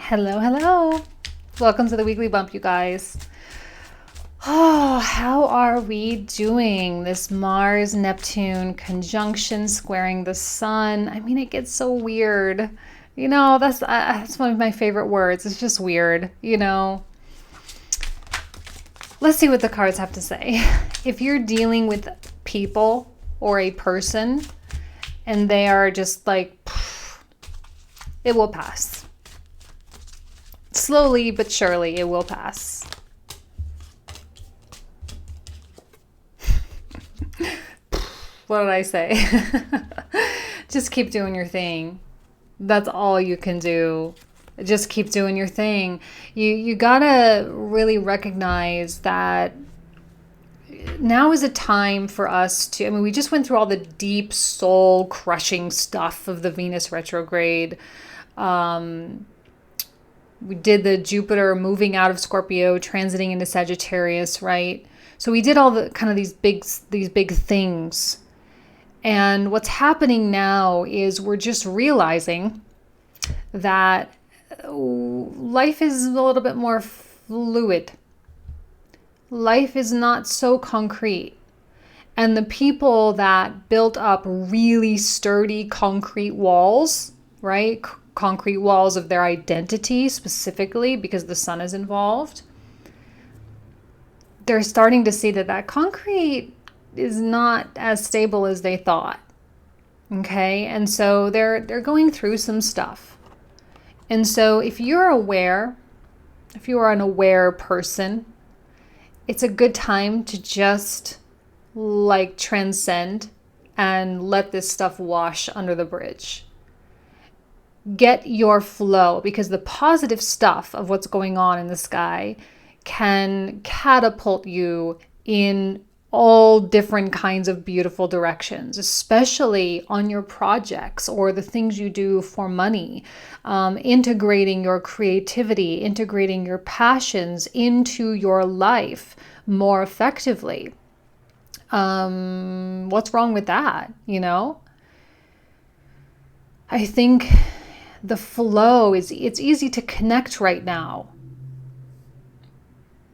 Hello, hello. Welcome to the weekly bump, you guys. Oh, how are we doing? This Mars Neptune conjunction squaring the sun. I mean, it gets so weird. That's one of my favorite words. It's just weird, Let's see what the cards have to say. If you're dealing with people or a person and they are just like, it will pass. Slowly but surely, it will pass. What did I say? Just keep doing your thing. That's all you can do. Just keep doing your thing. You gotta really recognize that now is a time for us to, we just went through all the deep soul crushing stuff of the Venus retrograde. We did the Jupiter moving out of Scorpio, transiting into Sagittarius, right? So we did all the kind of these big things. And what's happening now is we're just realizing that life is a little bit more fluid. Life is not so concrete. And the people that built up really sturdy concrete walls, right? Concrete walls of their identity specifically because the sun is involved, they're starting to see that concrete is not as stable as they thought. Okay? And so they're going through some stuff. And so if you're aware, if you are an aware person, it's a good time to just transcend and let this stuff wash under the bridge. Get your flow, because the positive stuff of what's going on in the sky can catapult you in all different kinds of beautiful directions, especially on your projects or the things you do for money, integrating your creativity, integrating your passions into your life more effectively. What's wrong with that? I think the flow it's easy to connect right now.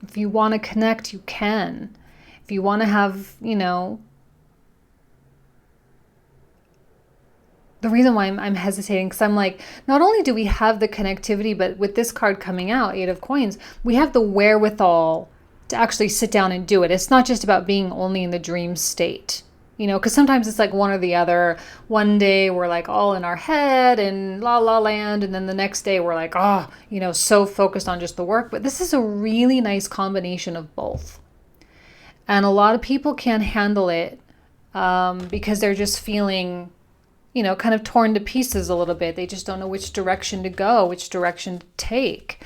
If you want to connect, you can. If you want to have, the reason why I'm hesitating, because I'm like, not only do we have the connectivity, but with this card coming out, 8 of Coins, we have the wherewithal to actually sit down and do it. It's not just about being only in the dream state. Because sometimes it's like one or the other. One day we're like all in our head and la la land. And then the next day we're like, so focused on just the work. But this is a really nice combination of both. And a lot of people can't handle it because they're just feeling, kind of torn to pieces a little bit. They just don't know which direction to go, which direction to take.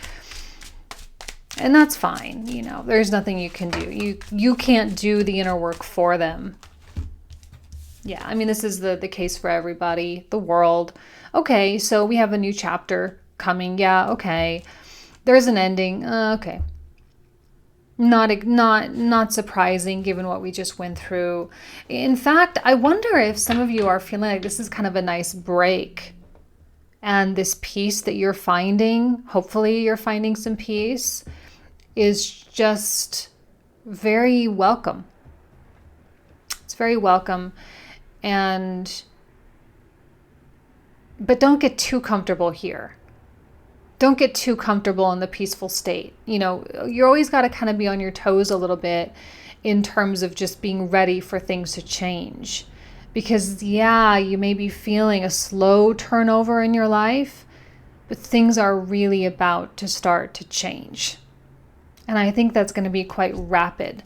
And that's fine. There's nothing you can do. You can't do the inner work for them. Yeah, this is the case for everybody, the world. Okay, so we have a new chapter coming. Yeah, okay. There's an ending. Okay. Not surprising given what we just went through. In fact, I wonder if some of you are feeling like this is kind of a nice break. And this peace that you're finding, hopefully you're finding some peace, is just very welcome. It's very welcome. But don't get too comfortable here. Don't get too comfortable in the peaceful state. You're always got to kind of be on your toes a little bit in terms of just being ready for things to change. Because, you may be feeling a slow turnover in your life, but things are really about to start to change. And I think that's going to be quite rapid.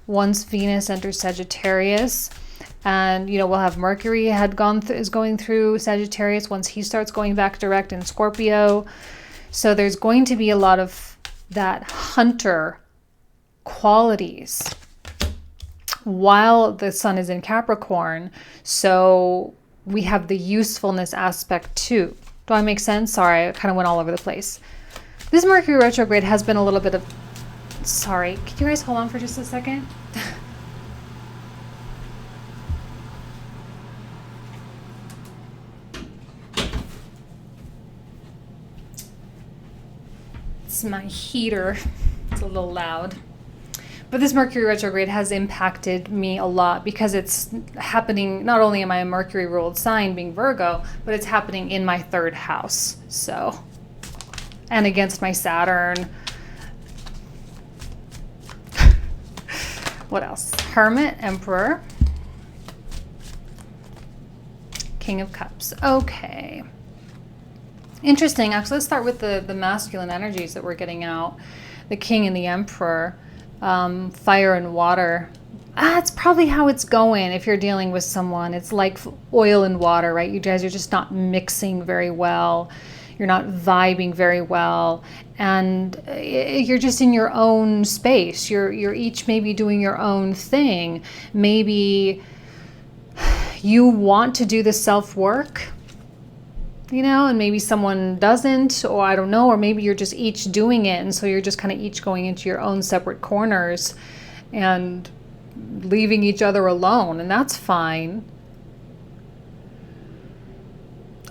Once Venus enters Sagittarius, and we'll have Mercury is going through Sagittarius once he starts going back direct in Scorpio. So there's going to be a lot of that hunter qualities while the sun is in Capricorn. So we have the usefulness aspect too. Do I make sense? Sorry, I kind of went all over the place. This Mercury retrograde has been a little bit of... Sorry, can you guys hold on for just a second? It's my heater. It's a little loud. But this Mercury retrograde has impacted me a lot because it's happening, not only am I a Mercury ruled sign being Virgo, but it's happening in my 3rd house. So, and against my Saturn. What else? Hermit, Emperor, King of Cups. Okay. Interesting. Actually, let's start with the masculine energies that we're getting out. The King and the Emperor. Fire and water. That's probably how it's going if you're dealing with someone. It's like oil and water, right? You guys are just not mixing very well. You're not vibing very well. And you're just in your own space. You're each maybe doing your own thing. Maybe you want to do the self-work, you know, and maybe someone doesn't, or I don't know, or maybe you're just each doing it, and so you're just kind of each going into your own separate corners and leaving each other alone, and that's fine.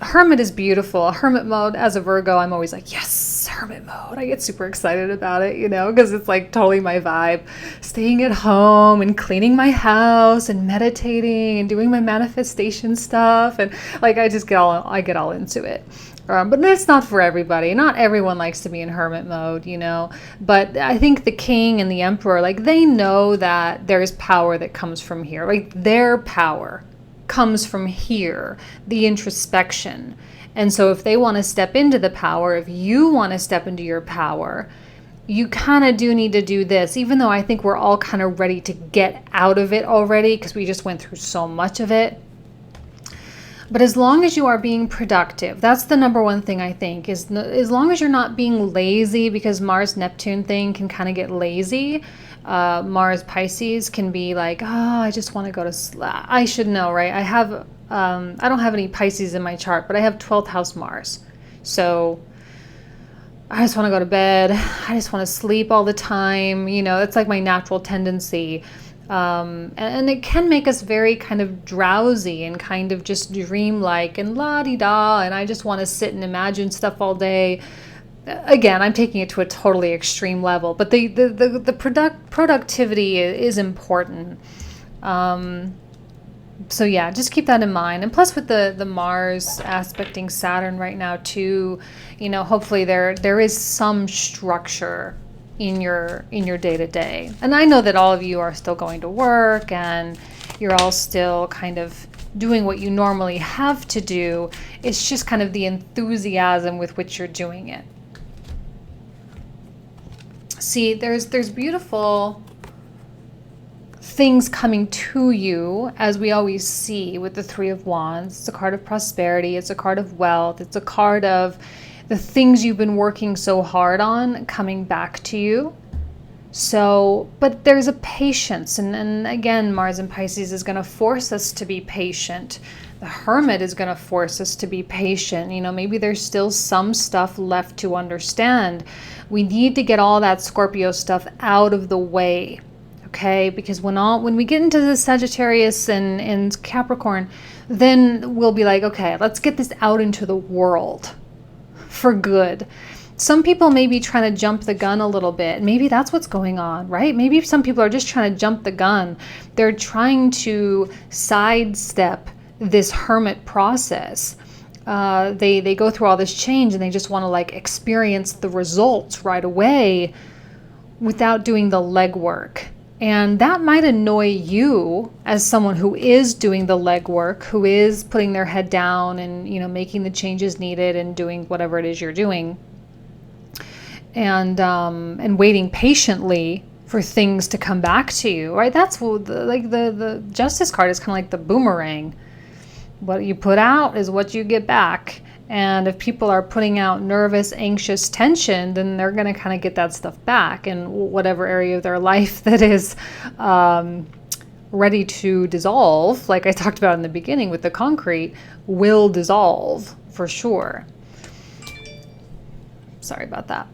Hermit is beautiful. Hermit mode, as a Virgo, I'm always like, yes, hermit mode. I get super excited about it, you know, because it's like totally my vibe. Staying at home and cleaning my house and meditating and doing my manifestation stuff. And like, I get all into it. But that's not for everybody. Not everyone likes to be in hermit mode, you know. But I think the King and the Emperor, like, they know that there is power that comes from here. Like, their power comes from here, the introspection. And so if they want to step into the power, if you want to step into your power, you kind of do need to do this, even though I think we're all kind of ready to get out of it already because we just went through so much of it. But as long as you are being productive, that's the number one thing I think, is as long as you're not being lazy, because Mars-Neptune thing can kind of get lazy. Mars Pisces can be like, oh, I just want to go to sleep. I should know, right? I don't have any Pisces in my chart, but I have 12th house Mars. So I just want to go to bed. I just want to sleep all the time. You know, it's like my natural tendency. And it can make us very kind of drowsy and kind of just dreamlike and la-di-da. And I just want to sit and imagine stuff all day. Again, I'm taking it to a totally extreme level, but the productivity is important. So yeah, just keep that in mind. And plus with the Mars aspecting Saturn right now too, you know, hopefully there is some structure in your day-to-day. And I know that all of you are still going to work and you're all still kind of doing what you normally have to do. It's just kind of the enthusiasm with which you're doing it. See, there's beautiful things coming to you, as we always see with the Three of Wands. It's a card of prosperity. It's a card of wealth. It's a card of the things you've been working so hard on coming back to you. So, but there's a patience. And again, Mars in Pisces is going to force us to be patient. The Hermit is going to force us to be patient. You know, maybe there's still some stuff left to understand. We need to get all that Scorpio stuff out of the way, okay? Because when we get into the Sagittarius and Capricorn, then we'll be like, okay, let's get this out into the world for good. Some people may be trying to jump the gun a little bit. Maybe that's what's going on, right? Maybe some people are just trying to jump the gun. They're trying to sidestep this hermit process. They go through all this change and they just want to like experience the results right away without doing the legwork. And that might annoy you as someone who is doing the legwork, who is putting their head down and, you know, making the changes needed and doing whatever it is you're doing. And waiting patiently for things to come back to you, right? That's what the Justice card is kind of like the boomerang. What you put out is what you get back. And if people are putting out nervous, anxious tension, then they're going to kind of get that stuff back in whatever area of their life that is ready to dissolve, like I talked about in the beginning with the concrete, will dissolve for sure. Sorry about that.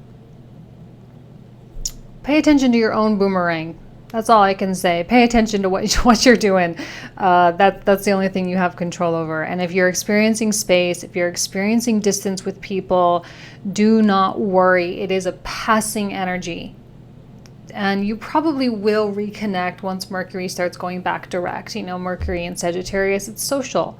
Pay attention to your own boomerang. That's all I can say. Pay attention to what you're doing. That's the only thing you have control over. And if you're experiencing space, if you're experiencing distance with people, do not worry. It is a passing energy. And you probably will reconnect once Mercury starts going back direct. You know, Mercury in Sagittarius, it's social.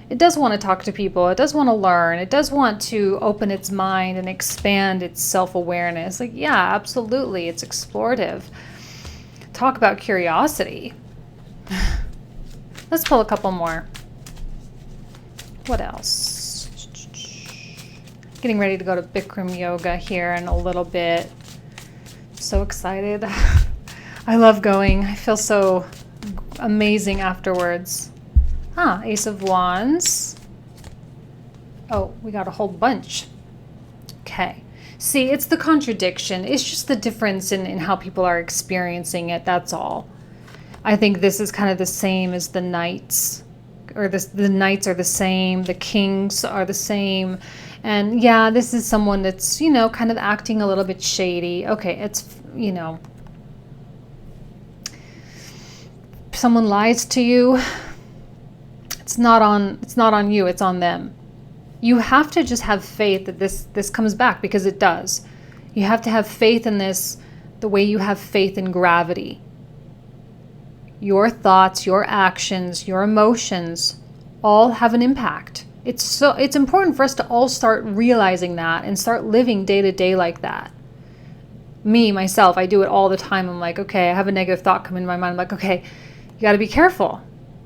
It does want to talk to people. It does want to learn. It does want to open its mind and expand its self-awareness. Like, yeah, absolutely. It's explorative. Talk about curiosity. Let's pull a couple more. What else? Getting ready to go to Bikram yoga here in a little bit. So excited. I love going. I feel so amazing afterwards. Ace of Wands. Oh, we got a whole bunch. Okay. See, it's the contradiction. It's just the difference in how people are experiencing it. That's all. I think this is kind of the same as the Knights. Or the Knights are the same. The Kings are the same. And yeah, this is someone that's, you know, kind of acting a little bit shady. Okay, it's, you know, someone lies to you. It's not on you, it's on them. You have to just have faith that this comes back, because it does. You have to have faith in this the way you have faith in gravity. Your thoughts, your actions, your emotions all have an impact. It's important for us to all start realizing that and start living day to day like that. Myself, I do it all the time. I'm like, okay, I have a negative thought come in my mind. I'm like, okay, you got to be careful.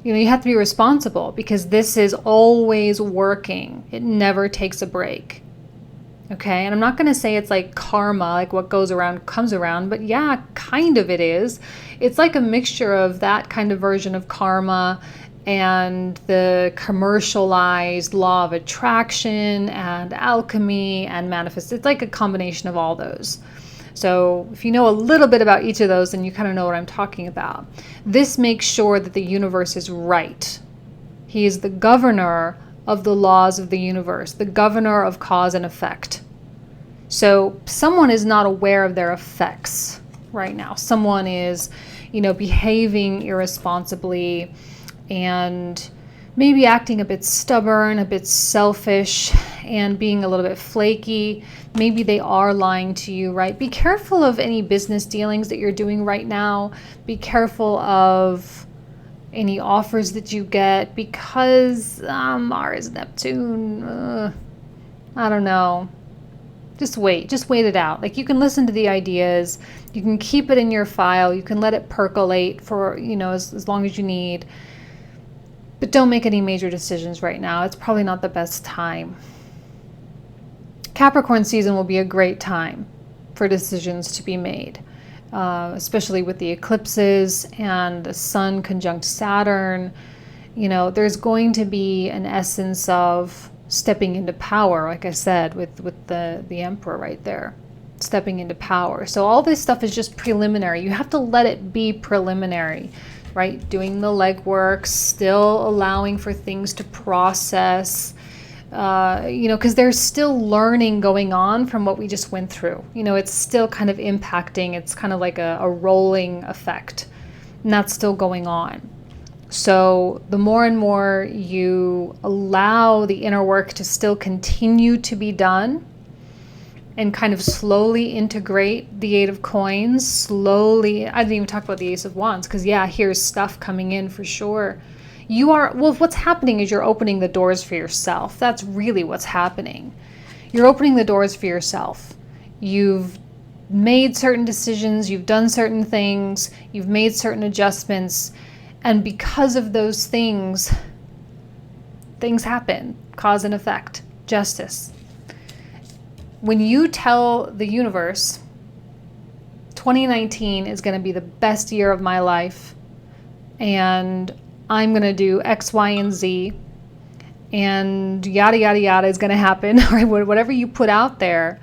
You know, you have to be responsible, because this is always working. It never takes a break. Okay, and I'm not going to say it's like karma, like what goes around comes around, but yeah, kind of it is. It's like a mixture of that kind of version of karma and the commercialized law of attraction and alchemy and manifest. It's like a combination of all those. So if you know a little bit about each of those, then you kind of know what I'm talking about. This makes sure that the universe is right. He is the governor of the laws of the universe, the governor of cause and effect. So someone is not aware of their effects right now. Someone is, you know, behaving irresponsibly and maybe acting a bit stubborn, a bit selfish, and being a little bit flaky. Maybe they are lying to you, right? Be careful of any business dealings that you're doing right now. Be careful of any offers that you get, because Mars, Neptune, I don't know. Just wait it out. Like, you can listen to the ideas, you can keep it in your file, you can let it percolate for, you know, as long as you need. But don't make any major decisions right now. It's probably not the best time. Capricorn season will be a great time for decisions to be made, especially with the eclipses and the Sun conjunct Saturn. You know, there's going to be an essence of stepping into power, like I said, with the Emperor right there, stepping into power. So all this stuff is just preliminary. You have to let it be preliminary. Right? Doing the legwork, still allowing for things to process, you know, because there's still learning going on from what we just went through. You know, it's still kind of impacting. It's kind of like a rolling effect, and that's still going on. So the more and more you allow the inner work to still continue to be done, and kind of slowly integrate the Eight of Coins, slowly. I didn't even talk about the Ace of Wands, because yeah, here's stuff coming in for sure. What's happening is you're opening the doors for yourself. That's really what's happening. You're opening the doors for yourself. You've made certain decisions, you've done certain things, you've made certain adjustments, and because of those things happen, cause and effect, justice. When you tell the universe, 2019 is going to be the best year of my life, and I'm going to do X, Y, and Z, and yada, yada, yada is going to happen, or whatever you put out there,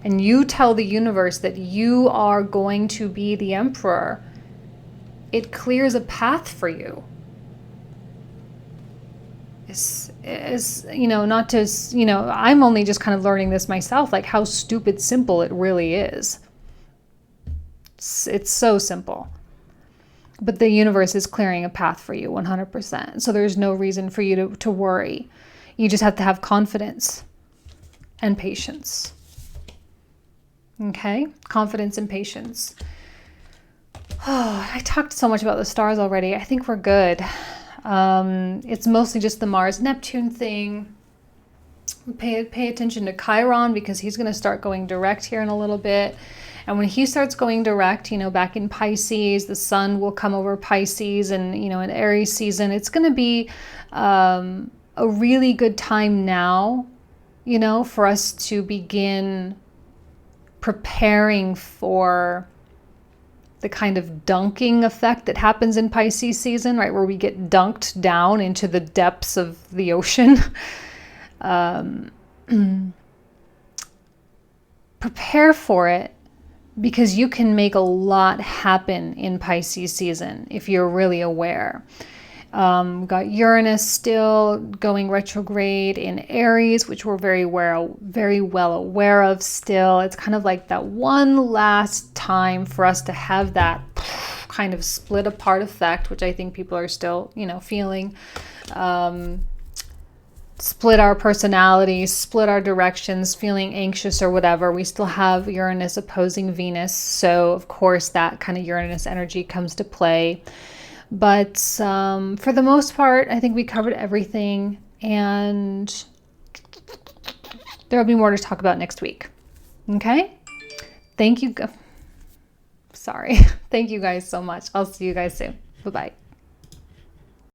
and you tell the universe that you are going to be the emperor, it clears a path for you. Is, you know, not to, you know, I'm only just kind of learning this myself, like how stupid simple it really is. It's so simple. But the universe is clearing a path for you 100%. So there's no reason for you to worry. You just have to have confidence and patience. Okay? Confidence and patience. Oh, I talked so much about the stars already. I think we're good. It's mostly just the Mars-Neptune thing. Pay attention to Chiron, because he's going to start going direct here in a little bit. And when he starts going direct, back in Pisces, the sun will come over Pisces, and, in Aries season, it's going to be a really good time now, for us to begin preparing for the kind of dunking effect that happens in Pisces season, right? Where we get dunked down into the depths of the ocean. Prepare for it, because you can make a lot happen in Pisces season if you're really aware. Got Uranus still going retrograde in Aries, which we're very well aware of still. It's kind of like that one last time for us to have that kind of split apart effect, which I think people are still, feeling. Split our personalities, split our directions, feeling anxious or whatever. We still have Uranus opposing Venus. So, of course, that kind of Uranus energy comes to play. But for the most part, I think we covered everything. And there will be more to talk about next week. Okay? Thank you. Sorry. Thank you guys so much. I'll see you guys soon. Bye-bye.